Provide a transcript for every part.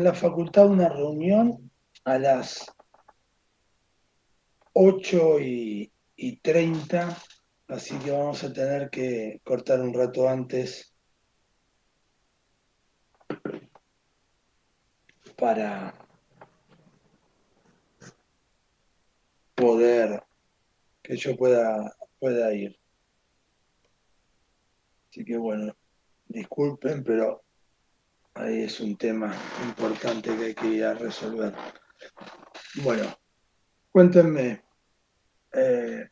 la facultad una reunión a las 8:30, así que vamos a tener que cortar un rato antes para poder que yo pueda ir. Así que bueno, disculpen, pero ahí es un tema importante que hay que ir a resolver. Bueno, cuéntenme, eh,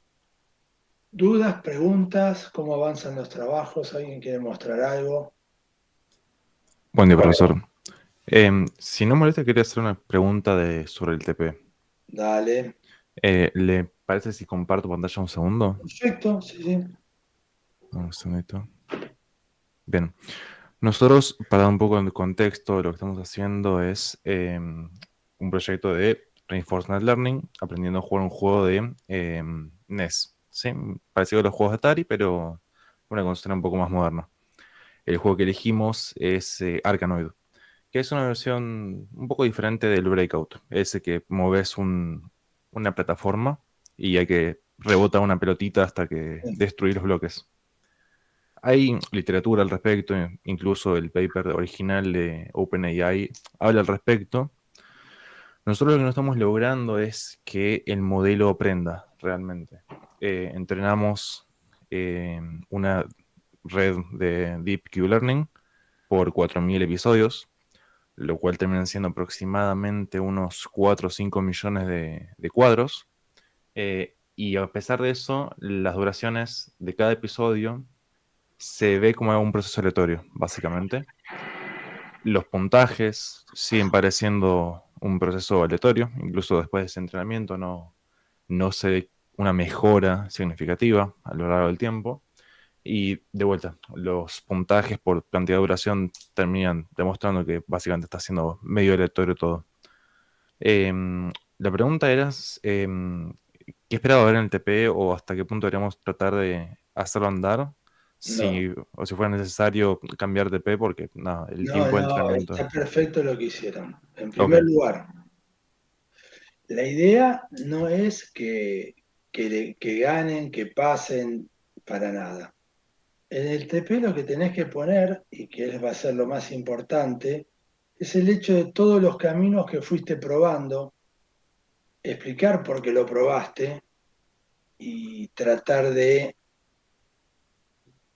dudas, preguntas, cómo avanzan los trabajos, alguien quiere mostrar algo. Buen día, profesor. Si no molesta, quería hacer una pregunta sobre el TP. Dale. ¿Le parece si comparto pantalla un segundo? Perfecto, sí, sí. Un segundito. Bien. Nosotros, para dar un poco de contexto, lo que estamos haciendo es un proyecto de Reinforcement Learning, aprendiendo a jugar un juego de NES. ¿Sí? Parecido a los juegos de Atari, pero una consola un poco más moderna. El juego que elegimos es Arkanoid, que es una versión un poco diferente del Breakout, ese que moves una plataforma y hay que rebotar una pelotita hasta que Sí. destruir los bloques. Hay literatura al respecto, incluso el paper original de OpenAI habla al respecto. Nosotros lo que no estamos logrando es que el modelo aprenda realmente. Entrenamos eh, una red de Deep Q Learning por 4.000 episodios, lo cual terminan siendo aproximadamente unos 4 o 5 millones de cuadros. Y a pesar de eso, las duraciones de cada episodio se ve como un proceso aleatorio, básicamente. Los puntajes siguen pareciendo un proceso aleatorio, incluso después de ese entrenamiento no se ve una mejora significativa a lo largo del tiempo. Y de vuelta, los puntajes por cantidad de duración terminan demostrando que básicamente está siendo medio aleatorio todo. La pregunta era, ¿qué esperaba ver en el TP o hasta qué punto deberíamos tratar de hacerlo andar? No, O si fuera necesario cambiar TP porque nada, el no, tiempo de no, entrenamiento. está perfecto lo que hicieron. En primer Ok, lugar, la idea no es que ganen, que pasen, para nada. En el TP lo que tenés que poner, y que va a ser lo más importante, es el hecho de todos los caminos que fuiste probando, explicar por qué lo probaste y tratar de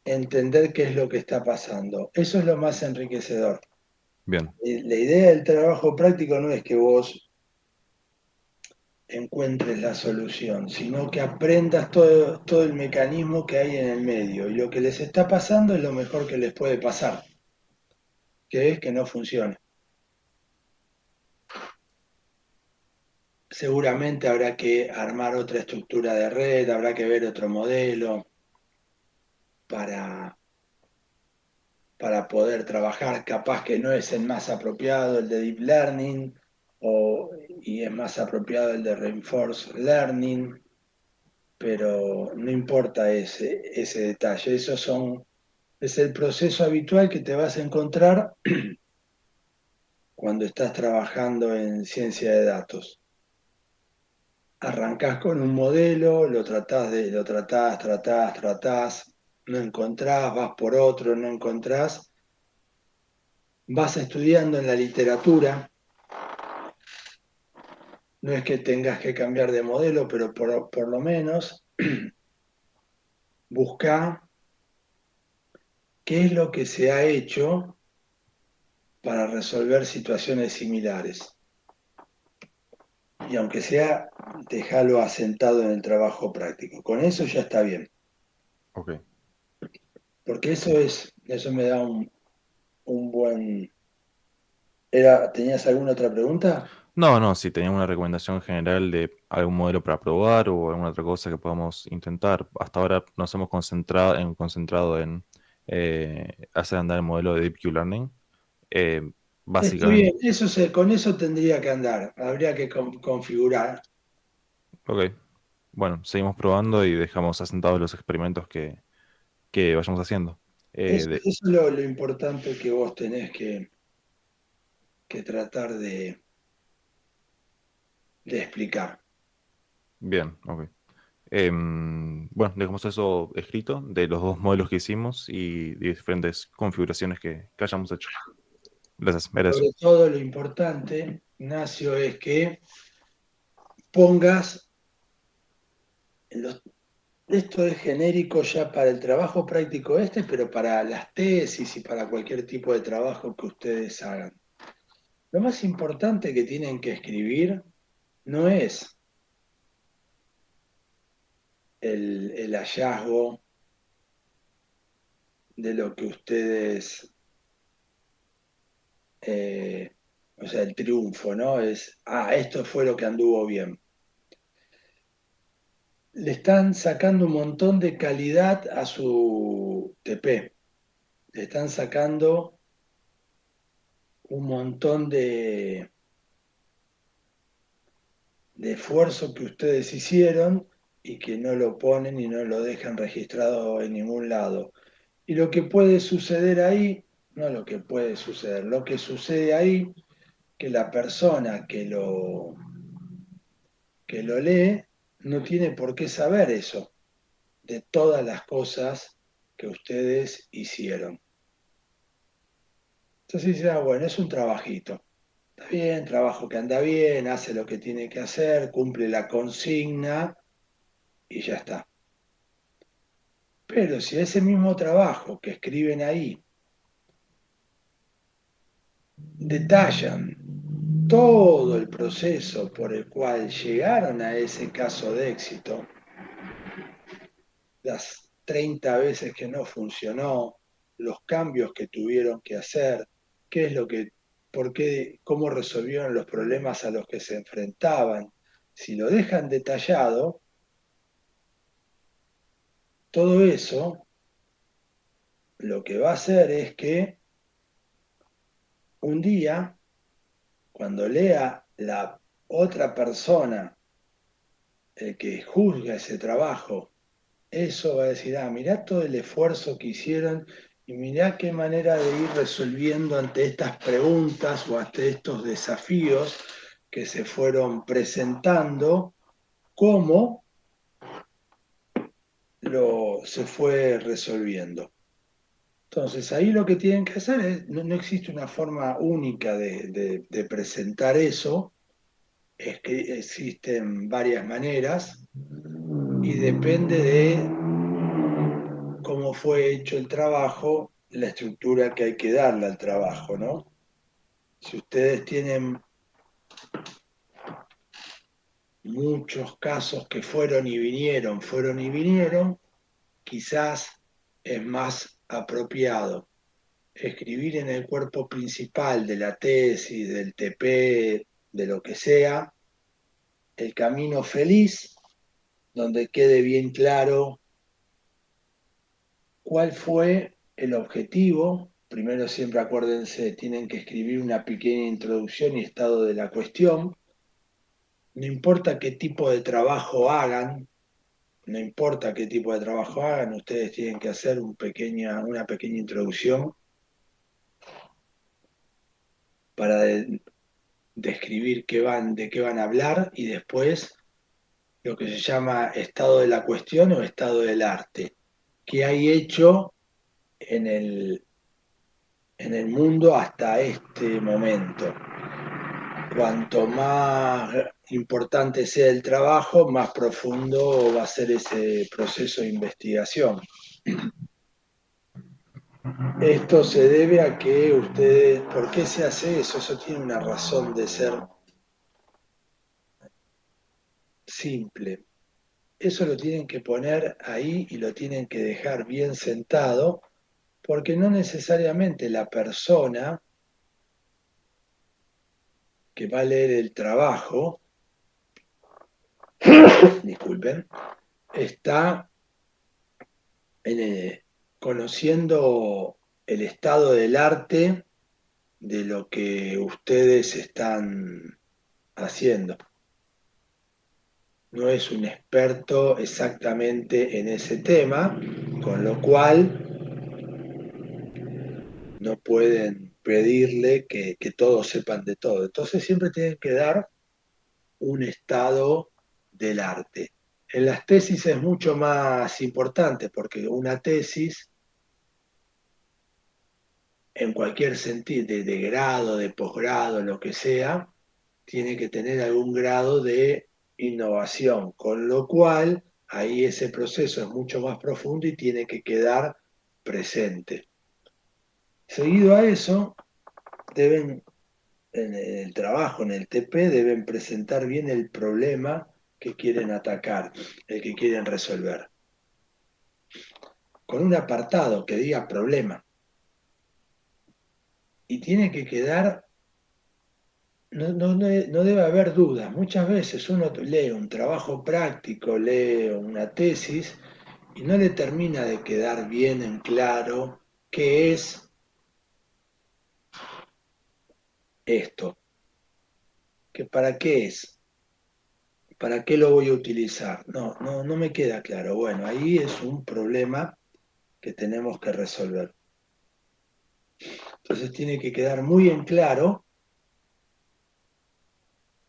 entender qué es lo que está pasando. Eso es lo más enriquecedor. bien, La idea del trabajo práctico no es que vos encuentres la solución, sino que aprendas todo el mecanismo que hay en el medio. Y lo que les está pasando es lo mejor que les puede pasar, que es que no funcione. Seguramente habrá que armar otra estructura de red, habrá que ver otro modelo para, para poder trabajar. Capaz que no es el más apropiado el de Deep Learning y es más apropiado el de Reinforced Learning, pero no importa ese detalle. Es el proceso habitual que te vas a encontrar cuando estás trabajando en ciencia de datos. Arrancás con un modelo, tratás, no encontrás, vas por otro, no encontrás, vas estudiando en la literatura, no es que tengas que cambiar de modelo, pero por lo menos busca qué es lo que se ha hecho para resolver situaciones similares. Y aunque sea, déjalo asentado en el trabajo práctico. Con eso ya está bien, ok. porque eso me da un buen... ¿Tenías alguna otra pregunta? No, no, si teníamos una recomendación general de algún modelo para probar o alguna otra cosa que podamos intentar. Hasta ahora nos hemos concentrado en hacer andar el modelo de Deep Q Learning. Eh, Está bien, Básicamente, con eso tendría que andar. Habría que configurar. ok. Bueno, seguimos probando y dejamos asentados los experimentos que vayamos haciendo. Eso De- es lo importante que vos tenés que tratar de explicar. Bien, ok. Bueno, dejamos eso escrito de los dos modelos que hicimos y de diferentes configuraciones que hayamos hecho. Gracias, era eso. Sobre todo lo importante, Ignacio, es que pongas, los, esto es genérico ya para el trabajo práctico este, pero para las tesis y para cualquier tipo de trabajo que ustedes hagan. Lo más importante que tienen que escribir no es el hallazgo de lo que ustedes, eh, o sea, el triunfo, ¿no? Es, esto fue lo que anduvo bien. Le están sacando un montón de calidad a su TP. Le están sacando un montón de esfuerzo que ustedes hicieron y que no lo ponen y no lo dejan registrado en ningún lado. Y lo que puede suceder ahí, no lo que puede suceder, lo que sucede ahí, que la persona que lo lee no tiene por qué saber eso, de todas las cosas que ustedes hicieron. Entonces dice, bueno, es un trabajito. Está bien, trabajo que anda bien, hace lo que tiene que hacer, cumple la consigna y ya está. Pero si ese mismo trabajo que escriben ahí detallan todo el proceso por el cual llegaron a ese caso de éxito, las 30 veces que no funcionó, los cambios que tuvieron que hacer, qué es lo que, por qué, cómo resolvieron los problemas a los que se enfrentaban. Si lo dejan detallado, todo eso lo que va a hacer es que un día, cuando lea la otra persona, el que juzga ese trabajo, eso va a decir, mirá todo el esfuerzo que hicieron y mirá qué manera de ir resolviendo ante estas preguntas o ante estos desafíos que se fueron presentando, cómo se fue resolviendo. Entonces, ahí lo que tienen que hacer es, no existe una forma única de presentar eso, es que existen varias maneras y depende de cómo fue hecho el trabajo, la estructura que hay que darle al trabajo, ¿no? Si ustedes tienen muchos casos que fueron y vinieron, quizás es más apropiado escribir en el cuerpo principal de la tesis, del TP, de lo que sea, el camino feliz, donde quede bien claro cuál fue el objetivo. Primero siempre acuérdense, tienen que escribir una pequeña introducción y estado de la cuestión. No importa qué tipo de trabajo hagan, no importa qué tipo de trabajo hagan, ustedes tienen que hacer una pequeña introducción para describir de qué van a hablar y después lo que se llama estado de la cuestión o estado del arte. ¿Qué hay hecho en en el mundo hasta este momento? Cuanto más importante sea el trabajo, más profundo va a ser ese proceso de investigación. Esto se debe a que ustedes, ¿por qué se hace eso? Eso tiene una razón de ser simple. Eso lo tienen que poner ahí y lo tienen que dejar bien sentado, porque no necesariamente la persona que va a leer el trabajo, disculpen, está conociendo el estado del arte de lo que ustedes están haciendo. No es un experto exactamente en ese tema, con lo cual no pueden pedirle que todos sepan de todo. Entonces siempre tienen que dar un estado del arte. En las tesis es mucho más importante porque una tesis, en cualquier sentido, de grado, de posgrado, lo que sea, tiene que tener algún grado de innovación, con lo cual ahí ese proceso es mucho más profundo y tiene que quedar presente. Seguido a eso, deben, en el trabajo, en el TP, deben presentar bien el problema que quieren atacar, el que quieren resolver, con un apartado que diga problema. Y tiene que quedar, no debe haber dudas. Muchas veces uno lee un trabajo práctico, lee una tesis y no le termina de quedar bien en claro qué es esto, que para qué es, para qué lo voy a utilizar. No me queda claro. Bueno, ahí es un problema que tenemos que resolver. Entonces tiene que quedar muy en claro,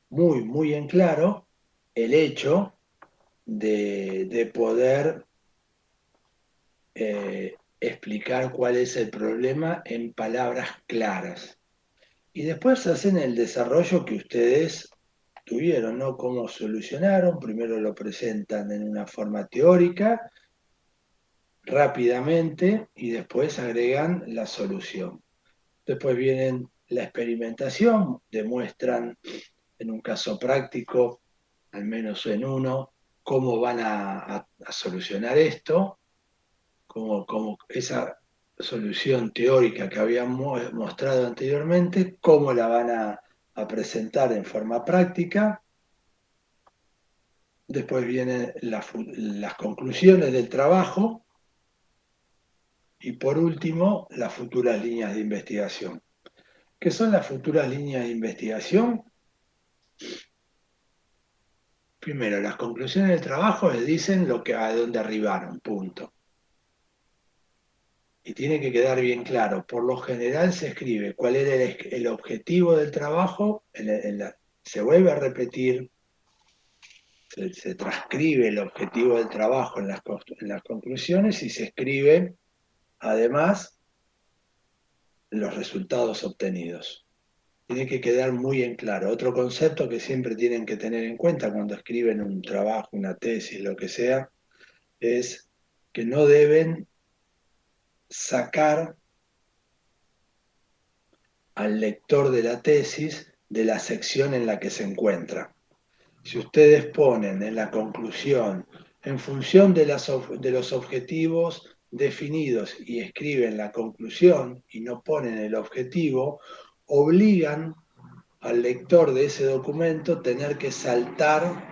muy en claro, el hecho de poder explicar cuál es el problema en palabras claras. Y después hacen el desarrollo que ustedes tuvieron, ¿no? Cómo solucionaron. Primero lo presentan en una forma teórica, rápidamente, y después agregan la solución. Después viene la experimentación, demuestran en un caso práctico, al menos en uno, cómo van a solucionar esto, como esa solución teórica que habíamos mostrado anteriormente, cómo la van a presentar en forma práctica. Después vienen las conclusiones del trabajo y por último las futuras líneas de investigación. ¿Qué son las futuras líneas de investigación? Primero, las conclusiones del trabajo les dicen a dónde arribaron, punto. Y tiene que quedar bien claro. Por lo general se escribe cuál era el objetivo del trabajo, se vuelve a repetir, se transcribe el objetivo del trabajo en las conclusiones y se escribe además los resultados obtenidos. Tiene que quedar muy en claro. Otro concepto que siempre tienen que tener en cuenta cuando escriben un trabajo, una tesis, lo que sea, es que no deben sacar al lector de la tesis de la sección en la que se encuentra. Si ustedes ponen en la conclusión, en función de los objetivos definidos y escriben la conclusión y no ponen el objetivo, obligan al lector de ese documento a tener que saltar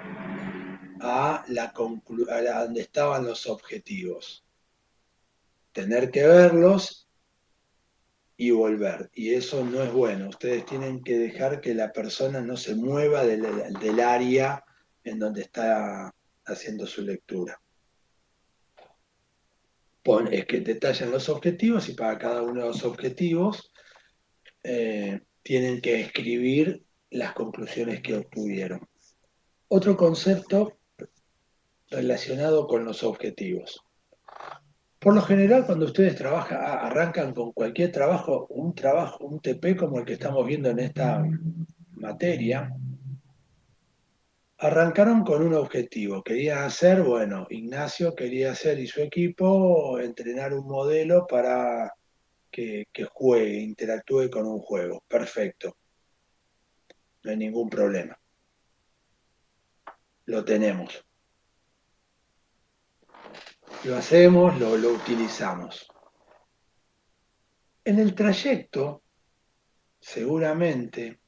a donde estaban los objetivos, tener que verlos y volver. Y eso no es bueno. Ustedes tienen que dejar que la persona no se mueva del área en donde está haciendo su lectura. Es que detallan los objetivos y para cada uno de los objetivos tienen que escribir las conclusiones que obtuvieron. Otro concepto relacionado con los objetivos. Por lo general, cuando ustedes arrancan con cualquier trabajo, un TP como el que estamos viendo en esta materia, arrancaron con un objetivo. Querían hacer, bueno, Ignacio quería hacer y su equipo entrenar un modelo para que juegue, interactúe con un juego. Perfecto, no hay ningún problema. Lo tenemos. Lo hacemos, lo utilizamos. En el trayecto, seguramente,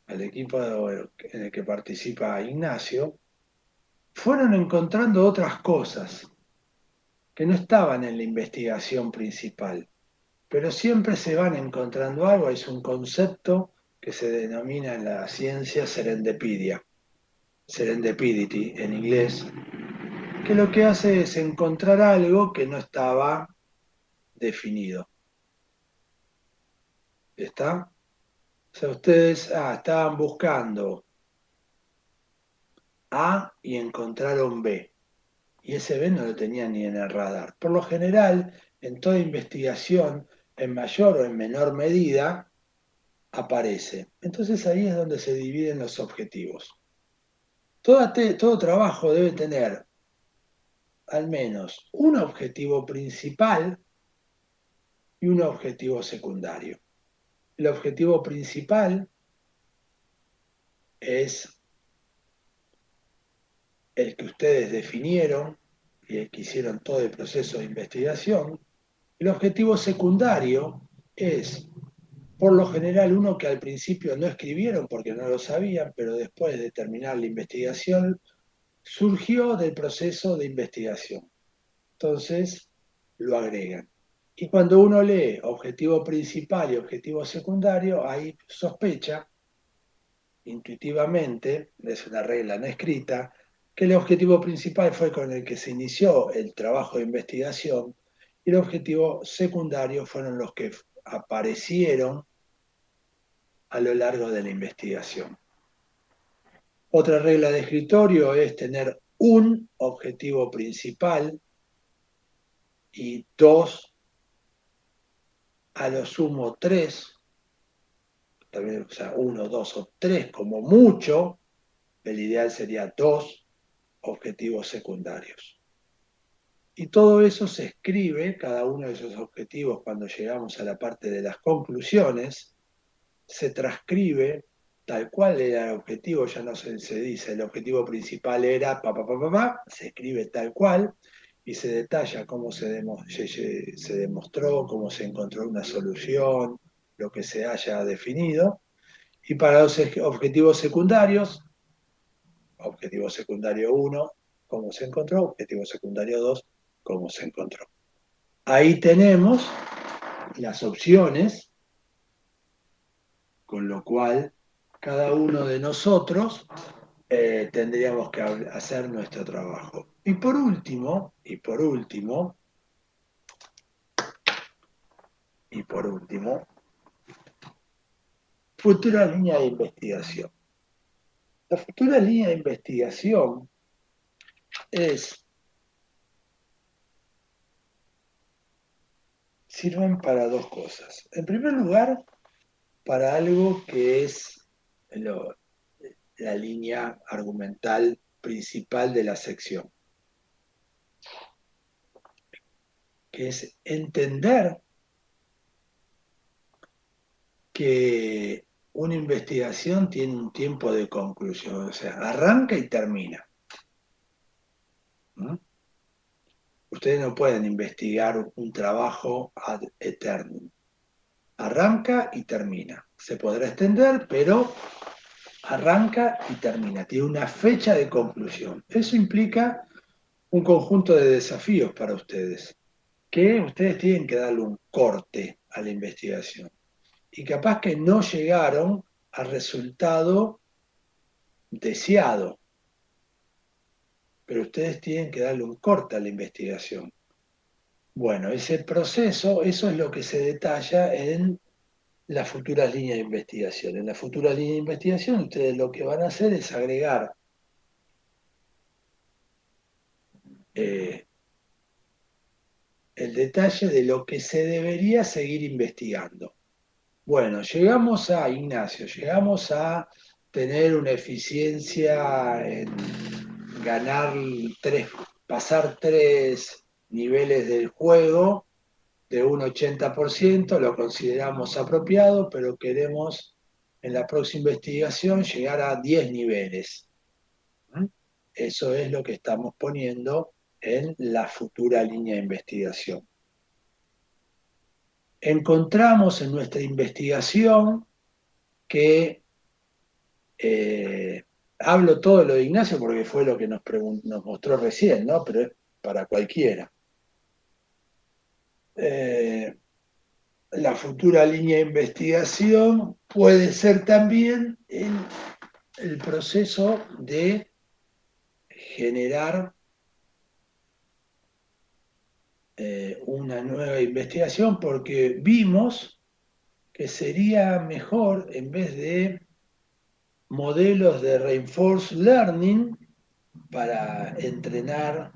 al equipo en el que participa Ignacio, fueron encontrando otras cosas que no estaban en la investigación principal, pero siempre se van encontrando algo. Es un concepto que se denomina en la ciencia serendipity en inglés, que lo que hace es encontrar algo que no estaba definido. ¿Está? O sea, ustedes estaban buscando A y encontraron B. Y ese B no lo tenían ni en el radar. Por lo general, en toda investigación, en mayor o en menor medida, aparece. Entonces ahí es donde se dividen los objetivos. Todo trabajo debe tener al menos un objetivo principal y un objetivo secundario. El objetivo principal es el que ustedes definieron y el que hicieron todo el proceso de investigación. El objetivo secundario es, por lo general, uno que al principio no escribieron porque no lo sabían, pero después de terminar la investigación, surgió del proceso de investigación. Entonces, lo agregan. Y cuando uno lee objetivo principal y objetivo secundario, ahí sospecha intuitivamente, es una regla no escrita, que el objetivo principal fue con el que se inició el trabajo de investigación y el objetivo secundario fueron los que aparecieron a lo largo de la investigación. Otra regla de escritorio es tener un objetivo principal y dos, a lo sumo tres, también, o sea, uno, dos o tres como mucho, el ideal sería dos objetivos secundarios. Y todo eso se escribe, cada uno de esos objetivos, cuando llegamos a la parte de las conclusiones, se transcribe tal cual era el objetivo, ya no se dice, el objetivo principal era se escribe tal cual y se detalla cómo se demostró, cómo se encontró una solución, lo que se haya definido. Y para los objetivos secundarios, objetivo secundario uno, cómo se encontró, objetivo secundario 2, cómo se encontró. Ahí tenemos las opciones, con lo cual cada uno de nosotros tendríamos que hacer nuestro trabajo. Y por último, futura línea de investigación. La futura línea de investigación sirven para dos cosas. En primer lugar, para algo que es lo, la línea argumental principal de la sección, que es entender que una investigación tiene un tiempo de conclusión, o sea, arranca y termina. ¿No? Ustedes no pueden investigar un trabajo ad eternum. Arranca y termina. Se podrá extender, pero arranca y termina. Tiene una fecha de conclusión. Eso implica un conjunto de desafíos para ustedes, que ustedes tienen que darle un corte a la investigación. Y capaz que no llegaron al resultado deseado, pero ustedes tienen que darle un corte a la investigación. Bueno, ese proceso, eso es lo que se detalla en las futuras líneas de investigación. En las futuras líneas de investigación, ustedes lo que van a hacer es agregar eh, el detalle de lo que se debería seguir investigando. Bueno, llegamos a Ignacio, llegamos a tener una eficiencia en ganar tres, pasar tres niveles del juego de un 80%, lo consideramos apropiado, pero queremos en la próxima investigación llegar a 10 niveles. Eso es lo que estamos poniendo en la futura línea de investigación. Encontramos en nuestra investigación que hablo todo lo de Ignacio porque fue lo que nos mostró recién, ¿no? Pero es para cualquiera. La futura línea de investigación puede ser también el proceso de generar una nueva investigación porque vimos que sería mejor, en vez de modelos de reinforced learning para entrenar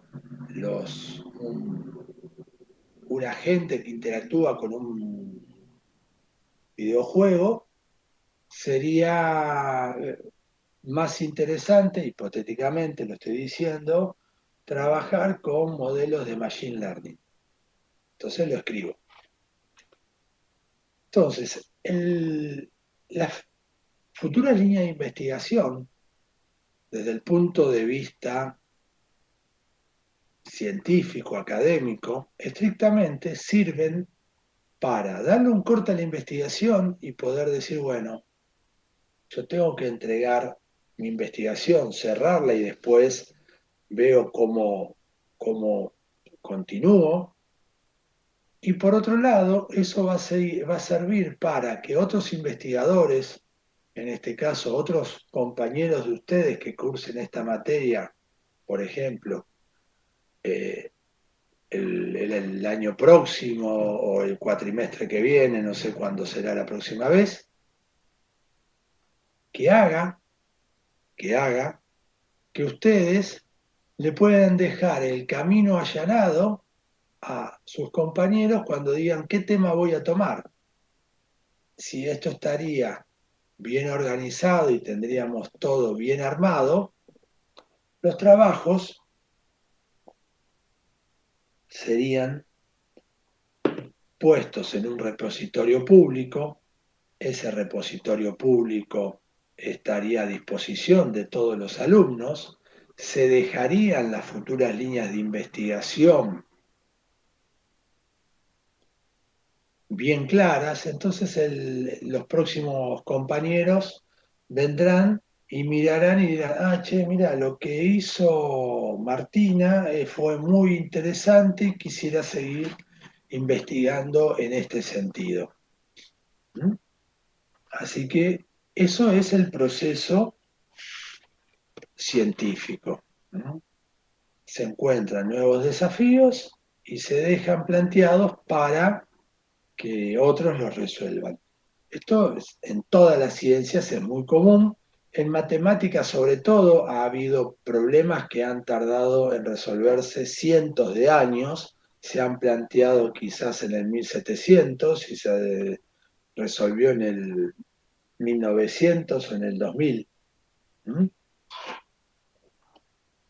un agente que interactúa con un videojuego, sería más interesante, hipotéticamente lo estoy diciendo, trabajar con modelos de machine learning. Entonces lo escribo. Entonces, la futura línea de investigación, desde el punto de vista científico, académico, estrictamente sirven para darle un corte a la investigación y poder decir, bueno, yo tengo que entregar mi investigación, cerrarla y después veo cómo continúo. Y por otro lado, eso va a servir para que otros investigadores, en este caso otros compañeros de ustedes que cursen esta materia, por ejemplo, eh, el año próximo o el cuatrimestre que viene, no sé cuándo será la próxima vez, que haga, que haga, que ustedes le puedan dejar el camino allanado a sus compañeros cuando digan qué tema voy a tomar. Si esto estaría bien organizado y tendríamos todo bien armado, los trabajos serían puestos en un repositorio público. Ese repositorio público estaría a disposición de todos los alumnos, se dejarían las futuras líneas de investigación bien claras, entonces los próximos compañeros vendrán y mirarán y dirán, ah, che, mira, lo que hizo Martina fue muy interesante y quisiera seguir investigando en este sentido. ¿Mm? Así que eso es el proceso científico, ¿no? Se encuentran nuevos desafíos y se dejan planteados para que otros los resuelvan. Esto en todas las ciencias es muy común. En matemáticas, sobre todo, ha habido problemas que han tardado en resolverse cientos de años. Se han planteado quizás en el 1700 y se resolvió en el 1900 o en el 2000. ¿Mm?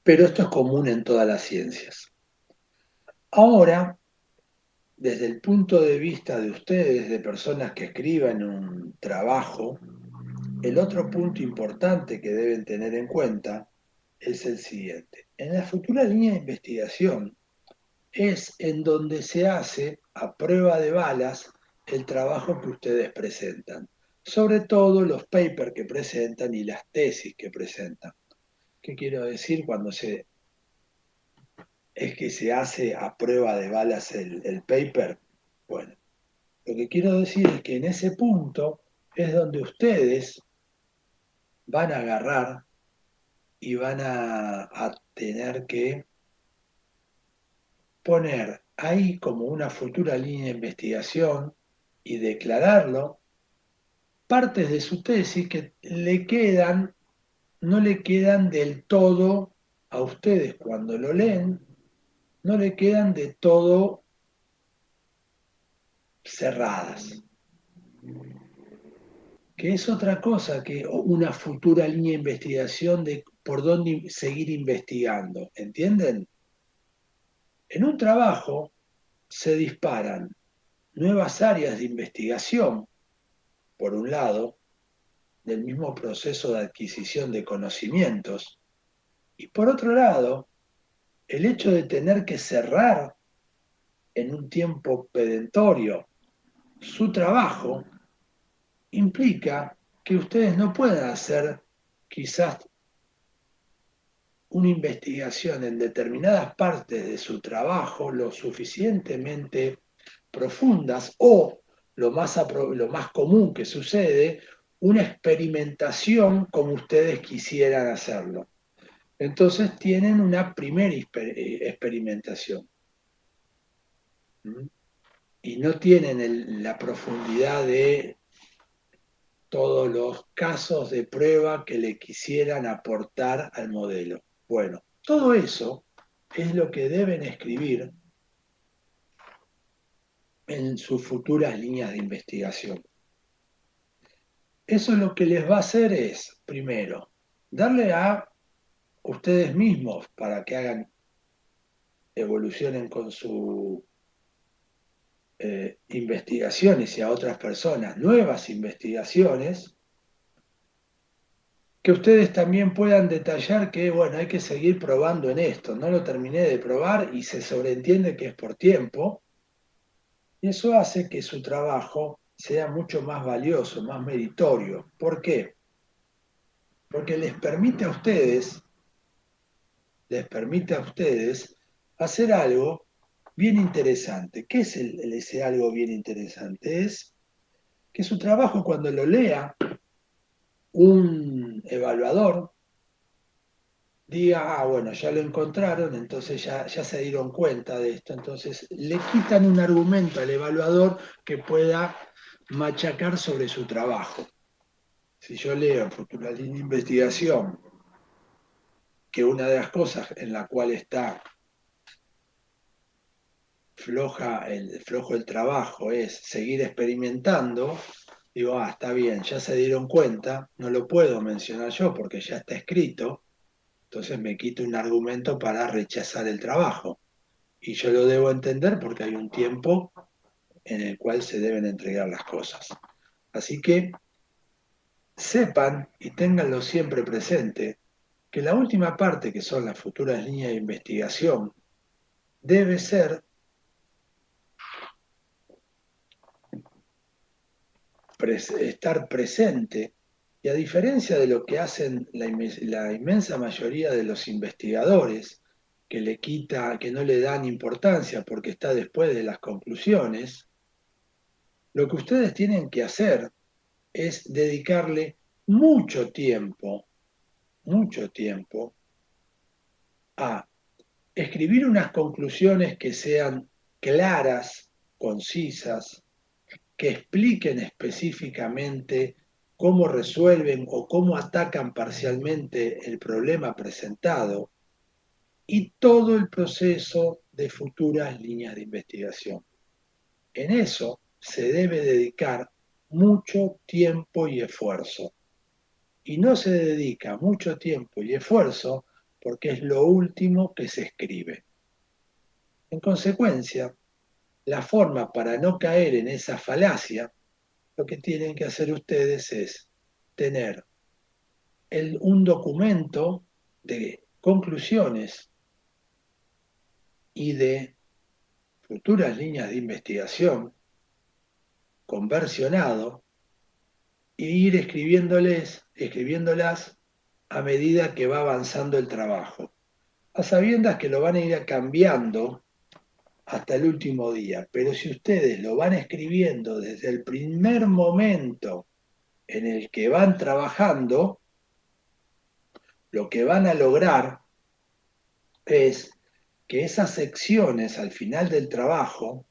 Pero esto es común en todas las ciencias. Ahora, desde el punto de vista de ustedes, de personas que escriban un trabajo, el otro punto importante que deben tener en cuenta es el siguiente. En la futura línea de investigación es en donde se hace a prueba de balas el trabajo que ustedes presentan, sobre todo los papers que presentan y las tesis que presentan. ¿Qué quiero decir cuando es que se hace a prueba de balas el paper? Bueno, lo que quiero decir es que en ese punto es donde ustedes van a agarrar y van a tener que poner ahí como una futura línea de investigación y declararlo partes de su tesis que no le quedan del todo a ustedes cuando lo leen, no le quedan de todo cerradas, que es otra cosa que una futura línea de investigación de por dónde seguir investigando, ¿entienden? En un trabajo se disparan nuevas áreas de investigación, por un lado, del mismo proceso de adquisición de conocimientos, y por otro lado, el hecho de tener que cerrar en un tiempo pedentorio su trabajo implica que ustedes no puedan hacer quizás una investigación en determinadas partes de su trabajo lo suficientemente profundas o lo más común que sucede, una experimentación como ustedes quisieran hacerlo. Entonces tienen una primera experimentación. ¿Mm? Y no tienen la profundidad de todos los casos de prueba que le quisieran aportar al modelo. Bueno, todo eso es lo que deben escribir en sus futuras líneas de investigación. Eso lo que les va a hacer es, primero, darle a ustedes mismos para que hagan, evolucionen con sus investigaciones y a otras personas nuevas investigaciones, que ustedes también puedan detallar que, bueno, hay que seguir probando en esto. No lo terminé de probar y se sobreentiende que es por tiempo. Y eso hace que su trabajo sea mucho más valioso, más meritorio. ¿Por qué? Porque les permite a ustedes hacer algo bien interesante. ¿Qué es ese algo bien interesante? Es que su trabajo, cuando lo lea un evaluador, diga, ah, bueno, ya lo encontraron, entonces ya se dieron cuenta de esto, entonces le quitan un argumento al evaluador que pueda machacar sobre su trabajo. Si yo leo en futura línea de investigación que una de las cosas en la cual está flojo el trabajo es seguir experimentando, digo, ah, está bien, ya se dieron cuenta, no lo puedo mencionar yo porque ya está escrito, entonces me quito un argumento para rechazar el trabajo. Y yo lo debo entender porque hay un tiempo en el cual se deben entregar las cosas. Así que sepan y ténganlo siempre presente que la última parte, que son las futuras líneas de investigación, debe ser estar presente, y a diferencia de lo que hacen la inmensa mayoría de los investigadores, que no le dan importancia porque está después de las conclusiones, lo que ustedes tienen que hacer es dedicarle mucho tiempo a escribir unas conclusiones que sean claras, concisas, que expliquen específicamente cómo resuelven o cómo atacan parcialmente el problema presentado y todo el proceso de futuras líneas de investigación. En eso se debe dedicar mucho tiempo y esfuerzo. Y no se dedica mucho tiempo y esfuerzo porque es lo último que se escribe. En consecuencia, la forma para no caer en esa falacia, lo que tienen que hacer ustedes es tener un documento de conclusiones y de futuras líneas de investigación conversionado e ir escribiéndolas a medida que va avanzando el trabajo, a sabiendas que lo van a ir cambiando hasta el último día. Pero si ustedes lo van escribiendo desde el primer momento en el que van trabajando, lo que van a lograr es que esas secciones al final del trabajo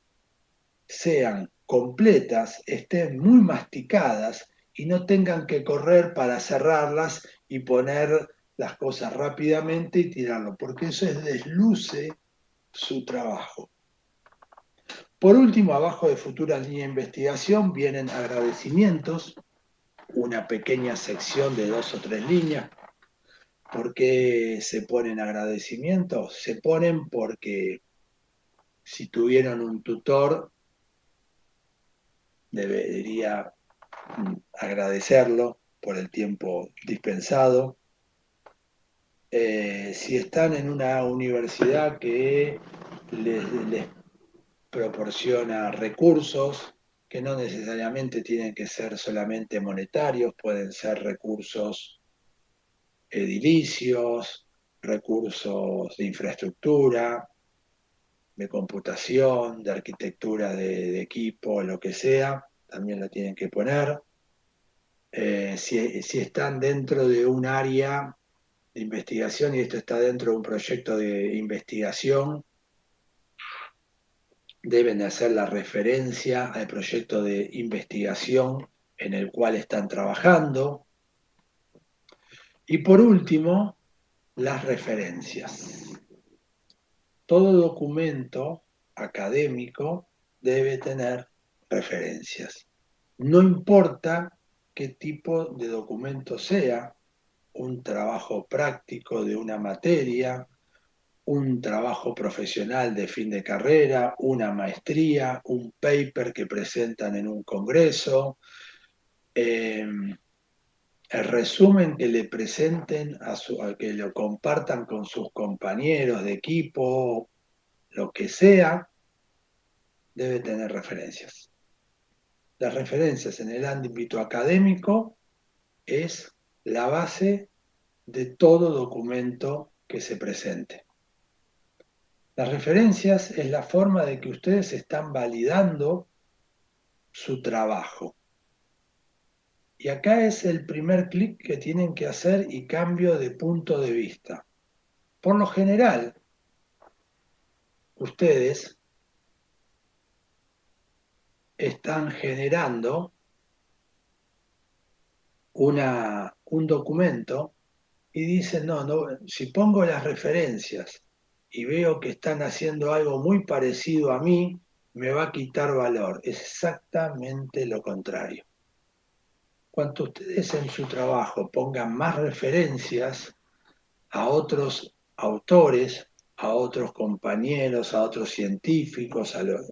sean completas, estén muy masticadas y no tengan que correr para cerrarlas y poner las cosas rápidamente y tirarlo, porque eso desluce su trabajo. Por último, abajo de futuras líneas de investigación vienen agradecimientos, una pequeña sección de 2 o 3 líneas. ¿Por qué se ponen agradecimientos? Se ponen porque si tuvieron un tutor, debería agradecerlo por el tiempo dispensado. Si están en una universidad que les proporciona recursos, que no necesariamente tienen que ser solamente monetarios, pueden ser recursos edilicios, recursos de infraestructura, de computación, de arquitectura de equipo, lo que sea, también lo tienen que poner. Si están dentro de un área de investigación y esto está dentro de un proyecto de investigación, deben hacer la referencia al proyecto de investigación en el cual están trabajando. Y por último, las referencias. Todo documento académico debe tener referencias. No importa qué tipo de documento sea, un trabajo práctico de una materia, un trabajo profesional de fin de carrera, una maestría, un paper que presentan en un congreso, el resumen que le presenten a que lo compartan con sus compañeros de equipo, lo que sea, debe tener referencias. Las referencias en el ámbito académico es la base de todo documento que se presente. Las referencias es la forma de que ustedes están validando su trabajo. Y acá es el primer clic que tienen que hacer y cambio de punto de vista. Por lo general, ustedes están generando un documento y dicen, no, no, si pongo las referencias y veo que están haciendo algo muy parecido a mí, me va a quitar valor. Es exactamente lo contrario. Cuanto ustedes en su trabajo pongan más referencias a otros autores, a otros compañeros, a otros científicos, a los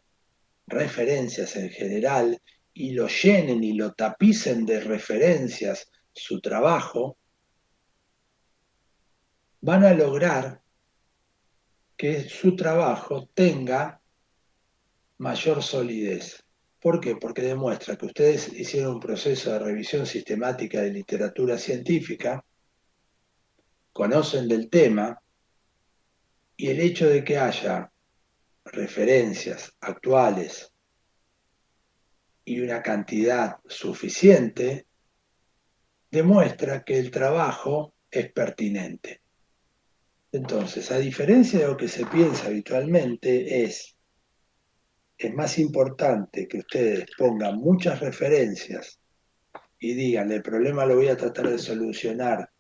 referencias en general, y lo llenen y lo tapicen de referencias su trabajo, van a lograr que su trabajo tenga mayor solidez. ¿Por qué? Porque demuestra que ustedes hicieron un proceso de revisión sistemática de literatura científica, conocen del tema, y el hecho de que haya referencias actuales y una cantidad suficiente demuestra que el trabajo es pertinente. Entonces, a diferencia de lo que se piensa habitualmente, es más importante que ustedes pongan muchas referencias y digan, el problema lo voy a tratar de solucionar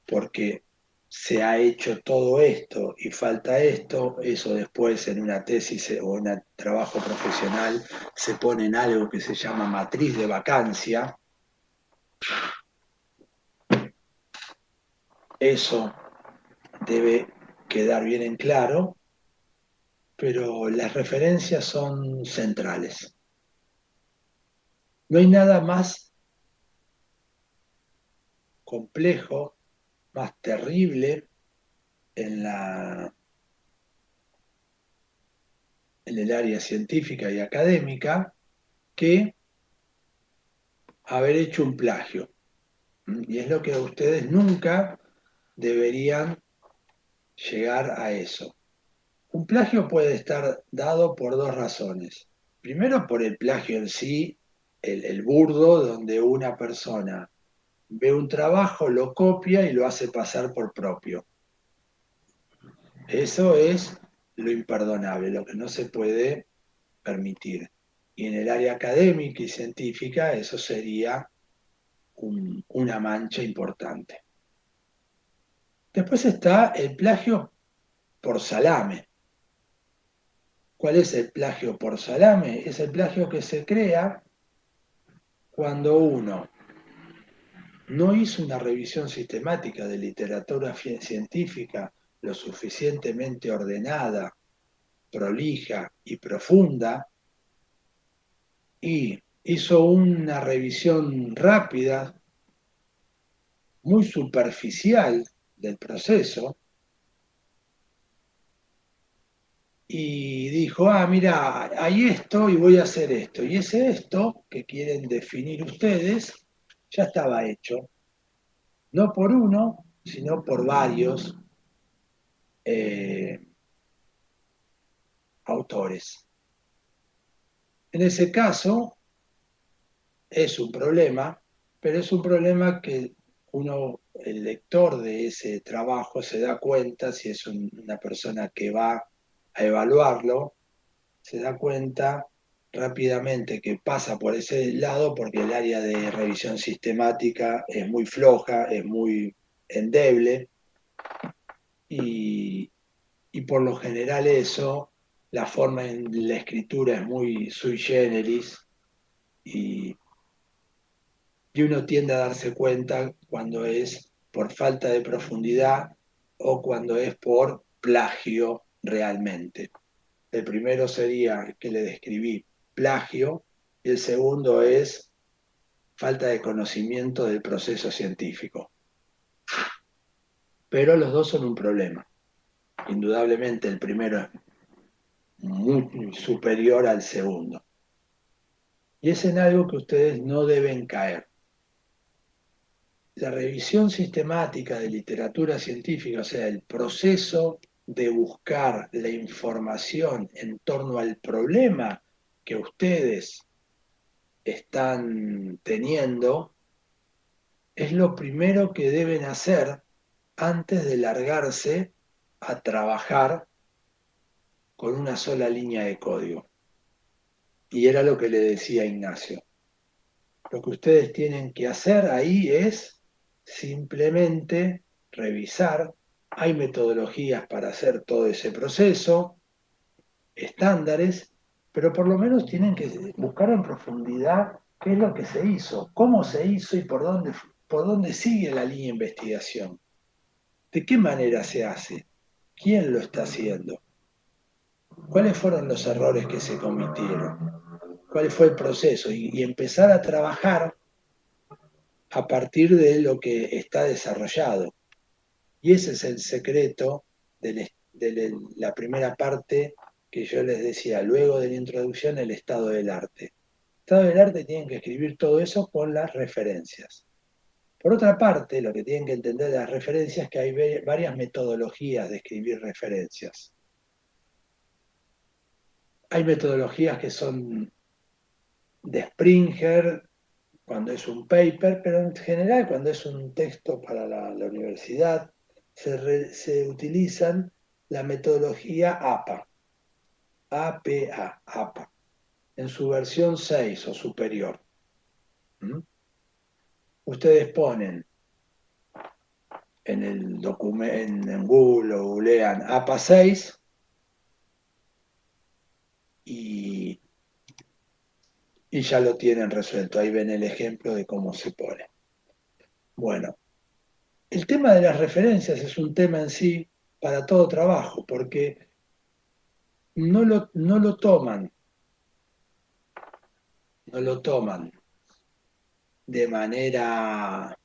porque se ha hecho todo esto y falta esto, eso después en una tesis o en un trabajo profesional se pone en algo que se llama matriz de vacancia. Eso debe quedar bien en claro, pero las referencias son centrales. No hay nada más complejo, más terrible en en el área científica y académica que haber hecho un plagio. Y es lo que ustedes nunca deberían llegar a eso. Un plagio puede estar dado por dos razones. Primero, por el plagio en sí, el burdo, donde una persona ve un trabajo, lo copia y lo hace pasar por propio. Eso es lo imperdonable, lo que no se puede permitir. Y en el área académica y científica eso sería una mancha importante. Después está el plagio por salame. ¿Cuál es el plagio por salame? Es el plagio que se crea cuando uno no hizo una revisión sistemática de literatura científica lo suficientemente ordenada, prolija y profunda, y hizo una revisión rápida, muy superficial del proceso, y dijo, ah, mira, hay esto y voy a hacer esto. Y ese esto que quieren definir ustedes ya estaba hecho, no por uno, sino por varios eh, autores. En ese caso es un problema, pero es un problema que uno, el lector de ese trabajo, se da cuenta si es una persona que va a evaluarlo, se da cuenta rápidamente que pasa por ese lado porque el área de revisión sistemática es muy floja, es muy endeble y, y por lo general eso, la forma en la escritura es muy sui generis y, y uno tiende a darse cuenta cuando es por falta de profundidad o cuando es por plagio realmente. El primero sería que le describí plagio y el segundo es falta de conocimiento del proceso científico. Pero los dos son un problema. Indudablemente el primero es muy superior al segundo. Y es en algo que ustedes no deben caer. La revisión sistemática de literatura científica, o sea, el proceso de buscar la información en torno al problema que ustedes están teniendo, es lo primero que deben hacer antes de largarse a trabajar con una sola línea de código. Y era lo que le decía Ignacio. Lo que ustedes tienen que hacer ahí es simplemente revisar. Hay metodologías para hacer todo ese proceso, estándares, pero por lo menos tienen que buscar en profundidad qué es lo que se hizo, cómo se hizo y por dónde sigue la línea de investigación. ¿De qué manera se hace? ¿Quién lo está haciendo? ¿Cuáles fueron los errores que se cometieron? ¿Cuál fue el proceso? Y empezar a trabajar a partir de lo que está desarrollado. Y ese es el secreto de la primera parte que yo les decía, luego de la introducción, el estado del arte. El estado del arte tienen que escribir todo eso con las referencias. Por otra parte, lo que tienen que entender de las referencias es que hay varias metodologías de escribir referencias. Hay metodologías que son de Springer, cuando es un paper, pero en general cuando es un texto para la universidad, se utilizan la metodología APA, APA, APA, en su versión 6 o superior. ¿Mm? Ustedes ponen en el documento, en Google o googlean APA 6 y, y ya lo tienen resuelto. Ahí ven el ejemplo de cómo se pone. Bueno, el tema de las referencias es un tema en sí para todo trabajo, porque no lo toman de manera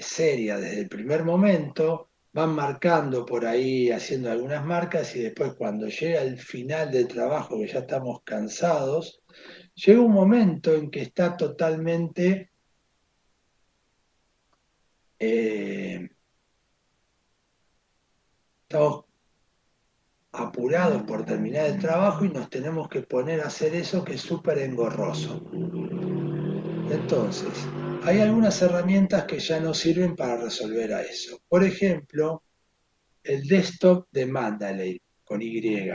seria desde el primer momento, van marcando por ahí, haciendo algunas marcas y después cuando llega el final del trabajo, que ya estamos cansados, llega un momento en que está totalmente eh, estamos apurados por terminar el trabajo y nos tenemos que poner a hacer eso que es súper engorroso. Entonces, hay algunas herramientas que ya no sirven para resolver a eso. Por ejemplo, el desktop de Mandalay con Y.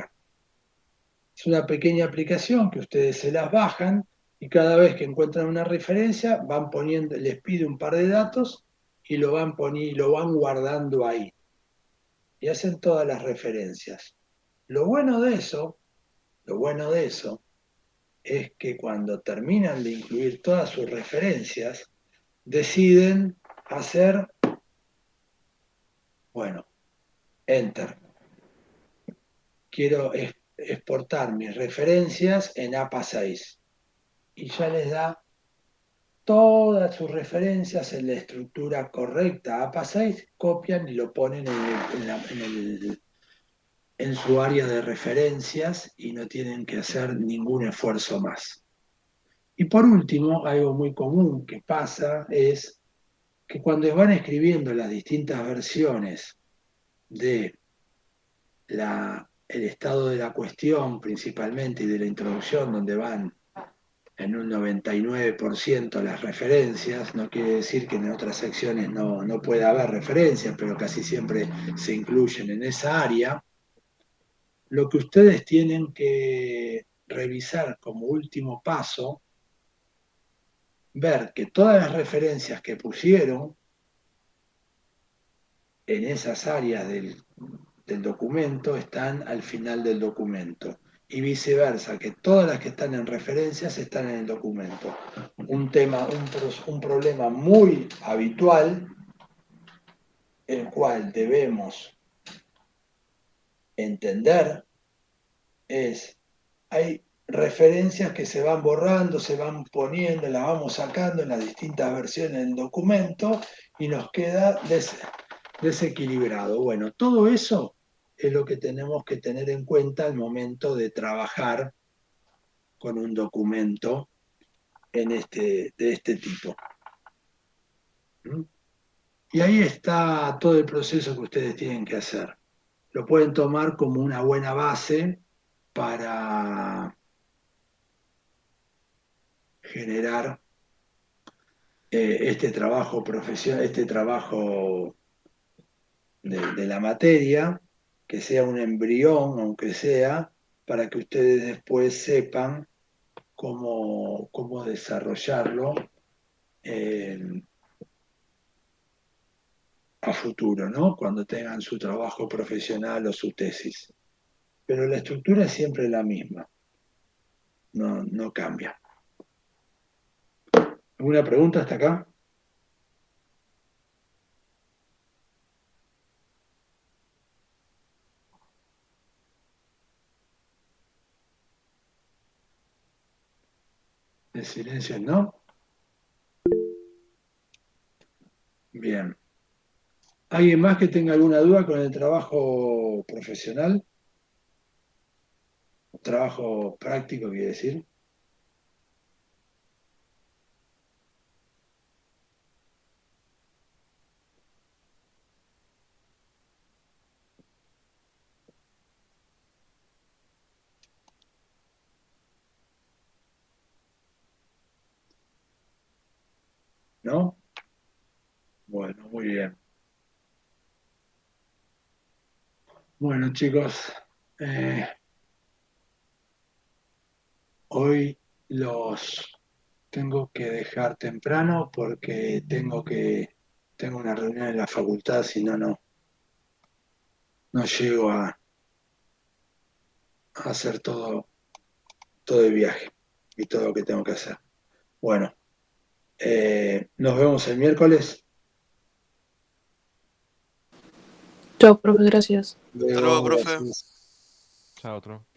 Es una pequeña aplicación que ustedes se las bajan y cada vez que encuentran una referencia van poniendo, les pide un par de datos y lo van guardando ahí. Y hacen todas las referencias. Lo bueno de eso, lo bueno de eso es que cuando terminan de incluir todas sus referencias, deciden hacer, bueno, enter. Quiero exportar mis referencias en APA 6 y ya les da todas sus referencias en la estructura correcta APA 6, copian y lo ponen en su área de referencias y no tienen que hacer ningún esfuerzo más. Y por último, algo muy común que pasa es que cuando van escribiendo las distintas versiones de el estado de la cuestión principalmente y de la introducción, donde van en un 99% las referencias, no quiere decir que en otras secciones no pueda haber referencias, pero casi siempre se incluyen en esa área. Lo que ustedes tienen que revisar como último paso, ver que todas las referencias que pusieron en esas áreas del documento están al final del documento y viceversa, que todas las que están en referencias están en el documento. Un tema, un problema muy habitual, el cual debemos entender, es, hay referencias que se van borrando, se van poniendo, las vamos sacando en las distintas versiones del documento y nos queda desequilibrado. Bueno, todo eso es lo que tenemos que tener en cuenta al momento de trabajar con un documento de este tipo. ¿Mm? Y ahí está todo el proceso que ustedes tienen que hacer. Lo pueden tomar como una buena base para generar este trabajo profesional, este trabajo de la materia, que sea un embrión, aunque sea, para que ustedes después sepan cómo desarrollarlo eh, a futuro, ¿no? Cuando tengan su trabajo profesional o su tesis. Pero la estructura es siempre la misma, no cambia. ¿Alguna pregunta hasta acá? El silencio, ¿no? Bien. ¿Alguien más que tenga alguna duda con el trabajo profesional? Trabajo práctico, quiere decir. ¿No? Bueno, muy bien. Bueno, chicos, eh, hoy los tengo que dejar temprano porque tengo una reunión en la facultad, si no, no llego a hacer todo el viaje y todo lo que tengo que hacer. Bueno, nos vemos el miércoles. Chao, profe, gracias. Hasta luego, Luego, profe. gracias. Chao, otro.